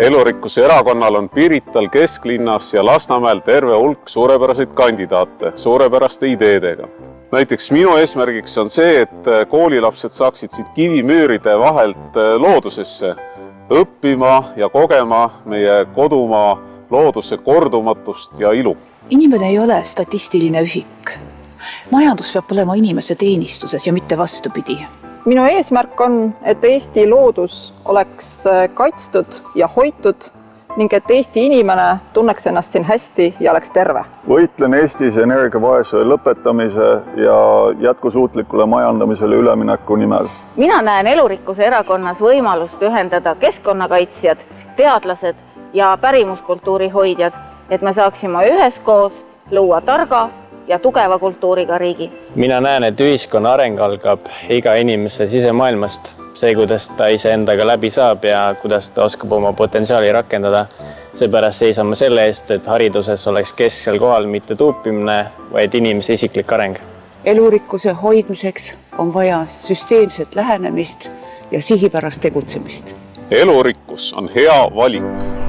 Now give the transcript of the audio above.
Elurikkuse erakonnal on Pirital, kesklinnas ja Lasnamäel terve hulk suurepäraseid kandidaate, suurepäraste ideedega. Näiteks minu eesmärgiks on see, et koolilapsed saaksid siit kivimüüride vahelt loodusesse õppima ja kogema meie kodumaa looduse kordumatust ja ilu. Inimene ei ole statistiline ühik. Majandus peab olema inimese teenistuses ja mitte vastupidi. Minu eesmärk on, et Eesti loodus oleks kaitstud ja hoitud ning et Eesti inimene tunneks ennast siin hästi ja oleks terve. Võitlen Eestis energiavaesuse lõpetamise ja jätkusuutlikule majandamisele ülemineku nimel. Mina näen Elurikkuse erakonnas võimalust ühendada keskkonnakaitsjad, teadlased ja pärimuskultuuri hoidjad, et me saaksime üheskoos luua targa ja tugeva kultuuriga riigi. Mina näen, et ühiskonna areng algab iga inimese sisemaailmast. See, kuidas ta iseendaga läbi saab ja kuidas ta oskab oma potentsiaali rakendada. Seepärast seisame selle eest, et hariduses oleks kesksel kohal mitte tuupimine, vaid inimese isiklik areng. Elurikkuse hoidmiseks on vaja süsteemset lähenemist ja sihipärast tegutsemist. Elurikkus on hea valik.